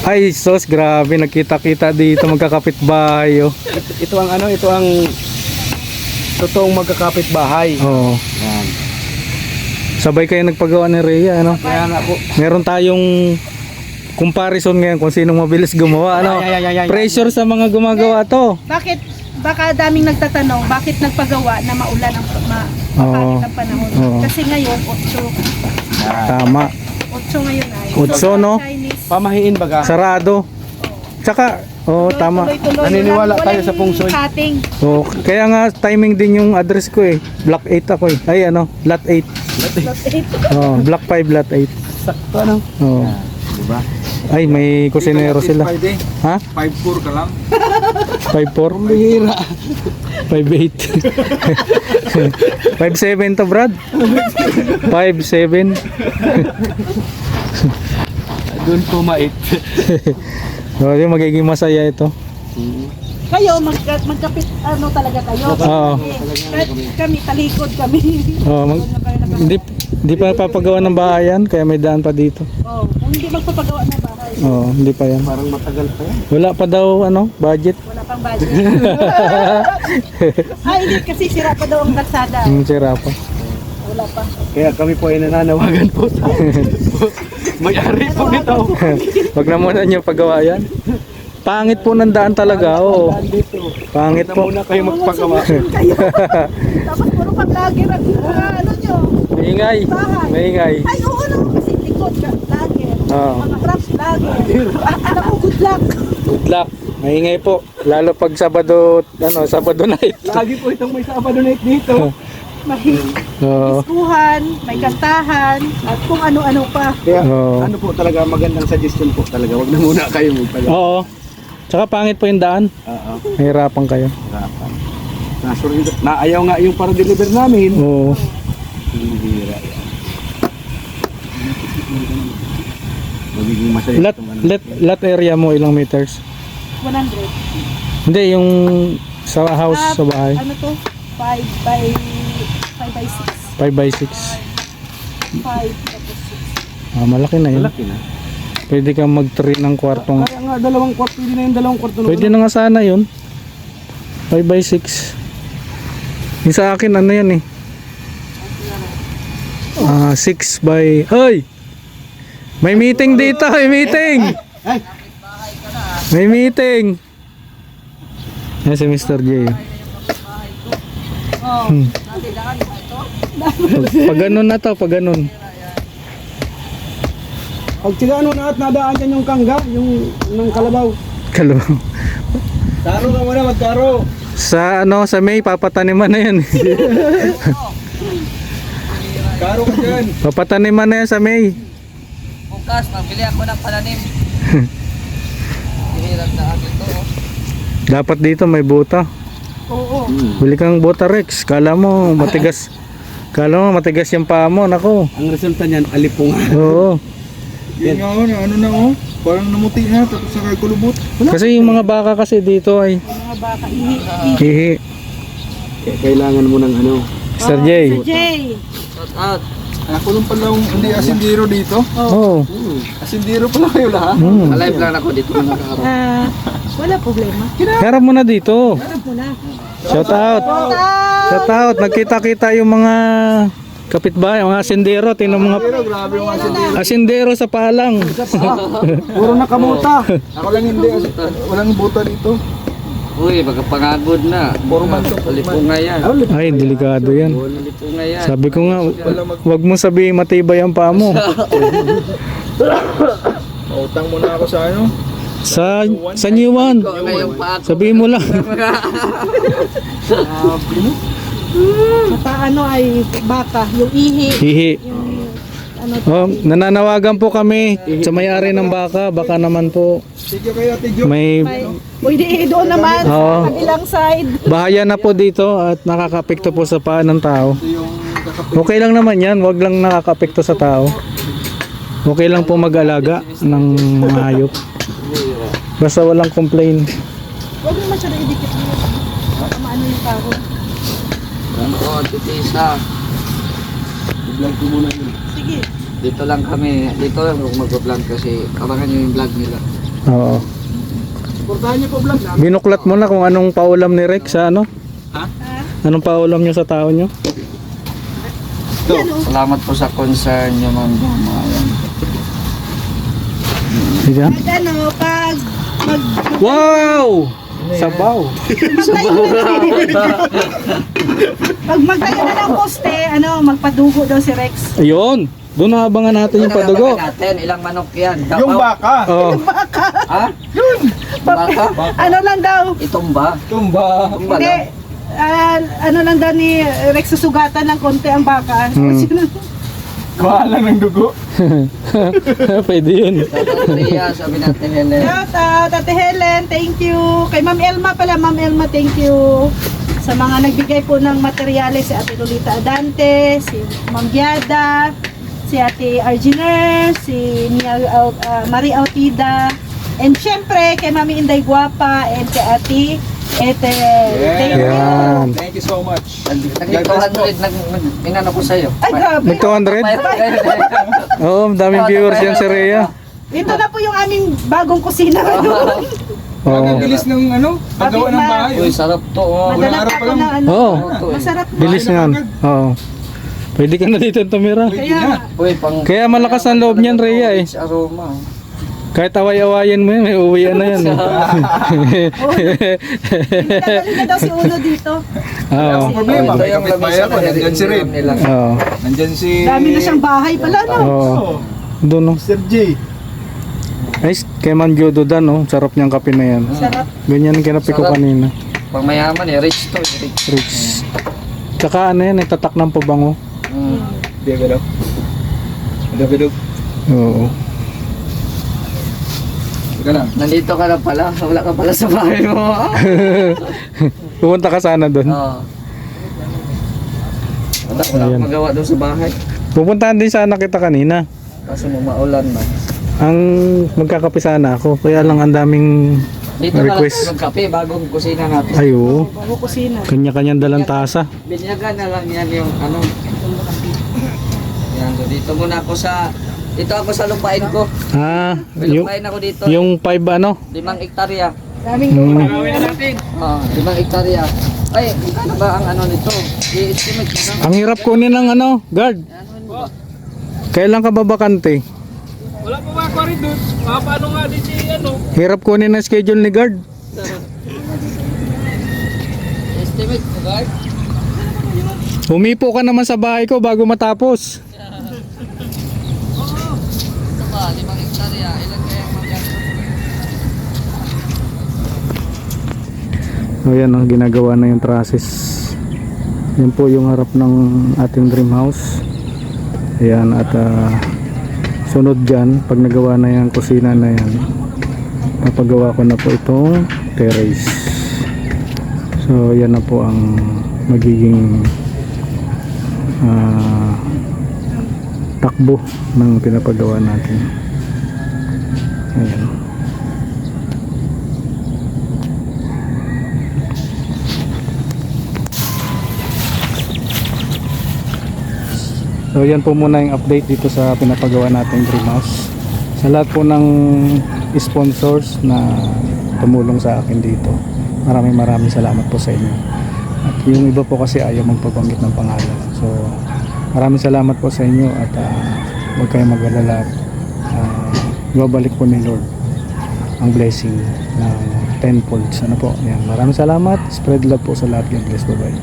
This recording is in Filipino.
Ay, sos, grabe, nagkita-kita dito magkakapitbahay, oh. Ito ang ano, ito ang totoong magkakapitbahay. Oo. Yan. Sabay kayo nagpagawa ni Rhea, ano? Kaya nga po. Meron tayong comparison ngayon kung sinong mabilis gumawa, ano? Ay. Pressure sa mga gumagawa to. Bakit? Baka daming nagtatanong, bakit nagpagawa na maulan ang mapalit ang panahon? Oo. Kasi ngayon, 8. Tama. 8 ngayon ay. Otso, no? Chinese. Pamahiin baga. Sarado. Tsaka, oh, tama. Tuloy-tuloy Naniniwala lang, tayo walang sa feng shui. cutting. Oh, kaya nga timing din yung address ko eh. Block 8 ako eh. Ay ano, lot 8. Oh, block 5, lot 8. Sakto ano? Oh. Diba? Ay, may kusinero sila. Ha? 5-4 ka lang. 5'4"? Bihira. 5'8". 5'7" to, Brad. 5'7". Doon pumait. So, yung magiging masaya ito. Kayo, magkapit, ano talaga kayo? Oo. Kahit kami, talikod kami. Oh, hindi pa papagawa ng bahayan, kaya may daan pa dito. Oh, kung hindi magpapagawa na bahay, Oh, hindi pa yan. Parang matagal pa yan. Wala pa daw ano, budget. wala pang budget. Hindi, kasi sira pa daw ang kalsada. Sira pa. Wala pa. Kaya kami po ay nananawagan po sa may-ari po nito. Wag na muna niyo pagawa yan. Pangit po ng daan talaga, oo. Pangit po. Muna kayo magpagawa. Kayo. Tapos puro pag-vlogger at ano nyo. Maingay. Maingay. Ay, oo naman kasi likod ka, vlogger. Oo. Mga crafts vlogger. Alam mo, good luck. Good luck. Maingay po. Lalo pag Sabado, Sabado night. Lagi po itong may Sabado night dito. May Oo. iskuhan, may kantahan, at kung ano-ano pa. Kaya Oo. ano po talaga magandang suggestion po talaga. Wag na muna kayo magpagawa. Oo. Tsaka pangit po yung daan. Oo. Mahirapan kayo. Harapan. Naayaw nga yung para deliver namin. Oo. Bihira yan. Magiging masaya Lot, itong ano. lot area mo ilang meters? 100. Hindi, yung sa house, sa bahay. Ano to? 5 by 6. 5 by 6. 5 tapos 6. Malaki na yun. Malaki na. Pwede kang mag-3 ng kwartong. Kaya nga dalawang kwarto, hindi na yung dalawang kwarto. Pwede na nga sana yun. 5 by 6. Yung sa akin, ano yan eh. 6 by... Hoy! May meeting dito! May meeting! Ay! May meeting! Yan si Mr. J. Oh. Pag ganun na to, pag ganun. Pag sigano na at nadaan dyan yung kangga, yung ng kalabaw. Kalabaw. Taro ka muna, magtaro. Sa May, papataniman na yan. Taro ka dyan. Papataniman na yan sa May. Bukas, magbili ako ng pananim. Hirap na akin to. Dapat dito may buta. Oo. Bili kang buta, Rex. Kala mo matigas. Kala mo matigas yung paa mo. Nako. Ang resulta niyan, alipungan. Oo. Yun nga ano na parang namuti na tapos sa kulubot. Kasi yung mga baka kasi dito ay Mga baka, ihi. hihi. Kailangan mo ng ano. Mr. J. Sir Jay. Shout out. Ako nung pala hindi asindiro dito. Oo. Asindiro pala kayo lahat. Alive lang ako dito na nakaharap. Wala problema. Harap mo na dito. Harap mo na. Shout out. Shout out. Nagkita-kita yung mga kapitbahay, mga asindero. Tingnan mga Grabe yung asindiro. asindero sa palang. Puro nakamuta. Ako lang hindi. Walang buta dito. Uy, pagkapangagod na. Puro mantok. Alipunga yan. Ay, delikado yan. Alipunga yan. Sabi ko nga, wag mo sabihin matibay ang paa mo. Utang muna ako sa ano. Sa new one. Ngayong pa ako. Sabihin mo lang. Sa ano ay baka, yung ihi. Hihi. Yung ano, Oh, nananawagan po kami sa may-ari ng baka. Baka naman po Sige kayo Ate Jo. may pwede doon naman Oo. sa kabilang side. bahaya na po dito at nakakapekto po sa paa ng tao. Yung kakapit. Okay lang naman yan. Wag lang nakakapekto sa tao. Okay lang po mag-alaga ng mga hayop. Basta walang complain. Huwag naman siya na idikit mo. Baka maano yung tao. Ano, titisa. I-vlog ko muna yun. Sige. Dito lang kami. Dito lang mag-vlog kasi abangan nyo yung vlog nila. Oo. Portahan niyo po vlog na. Binuklat mo na kung anong paulam ni Rex sa ano? Ha? Anong paulam nyo sa tao nyo? Salamat po sa concern nyo, Ma'am Jama. Ayan. Sige. Pag ano, pag Wow! Sabaw! pag magtayo na ng poste, ano, magpadugo daw si Rex. Ayun! Doon naabangan natin yung padugo. Natin, ilang manok yan? Yung baka. Oh. Ha? Yun! Baka? Ano lang daw? Itumba? Tumba. Itumba Hindi, lang? ano lang daw ni Rex susugatan ng konti ang baka. Kuha lang ng dugo. Pwede yun. Ria, sabi natin Helen. Shout out, Ate Helen, thank you. Kay Ma'am Elma pala, Ma'am Elma, thank you. Sa mga nagbigay po ng materyales, si Ate Lolita Adante, si Ma'am Giada, si Ate Arginer, si Marie Autida, and syempre kay Mami Inday Guapa, and kay Ate Ete. Thank you. Yan. Thank you so much. Nag-200, inano ko sa'yo. Ay, grabe. Nag 200? Oo, daming viewers yan si Rhea. Ito na po yung aming bagong kusina ngayon. Oo. Ang bilis ng ano, paggawa ng bahay. Uy, sarap to. Oh. Madala araw pa pa ako lang. ng ano. Oo. Masarap. Bilis nga. Oo. Pwede ka na dito tumira. Kaya, Uy, pang... Kaya malakas ang loob niyan, Rhea eh. Rich aroma. Kahit away-awayin mo yan, may uwian na yan. dadali na daw si Uno dito. Oo. Problema, Ito may yung kapitbahay ako, lamisa nandyan si Red. nila. Oo. Nandyan si... Dami na siyang bahay pala, no? Oo. Doon no. Sir J. Ay, kay Man Jodo Dan, oh. Sarap niyang kape na yan. Sarap. Ganyan ang kinapi ko Sarap. kanina. Pang mayaman eh, rich to. Rich. Rich. Tsaka ano yan, tatak ng pabango. Biyagadok. Biyagadok. Oo. Teka lang. Nandito ka na pala. Wala ka pala sa bahay mo. Pupunta ka sana doon. Oo. Wala Ayan. akong magawa doon sa bahay. Pupuntahan din sana kita kanina. Kaso maulan man. Ang magkakape sana ako, kaya lang ang daming Dito na lang request. ng kape, bagong kusina natin. Ay, oo. Bago kusina. Kanya-kanyang dalang tasa. Binyagan na lang yan yung ano. Yan, so dito muna ako sa... Dito ako sa lupain ko. Ah, May yung, lupain ako dito. yung 5 ano? 5 hektarya. Daming Hmm. Oo, 5 hektarya. Ay, ano ba ang ano nito? I-estimate ko na. Ang hirap kunin ng ano, guard. Kailan ka ba bakante? Wala pa ba rin doon? Paano nga din si ano? Hirap kunin ang schedule ni guard. Estimate ko, guard. Humipo ka naman sa bahay ko bago matapos. Ito ba, 5 hektarya. Ilan kaya ang O yan, oh, ginagawa na yung trusses. Yan po yung harap ng ating dream house. Ayan, at sunod dyan, pag nagawa na yung kusina na yan, papagawa ko na po itong terrace. So yan na po ang magiging takbo ng pinapagawa natin. Ayan. So yan po muna yung update dito sa pinapagawa nating dream house. Sa lahat po ng sponsors na tumulong sa akin dito, maraming salamat po sa inyo. At yung iba po kasi ayaw magpabanggit ng pangalan. So maraming salamat po sa inyo at huwag kayong mag-alala. Babalik po ni Lord ang blessing ng tenfold. Ano po? Yan. Maraming salamat. Spread love po sa lahat. God bless. Bye bye.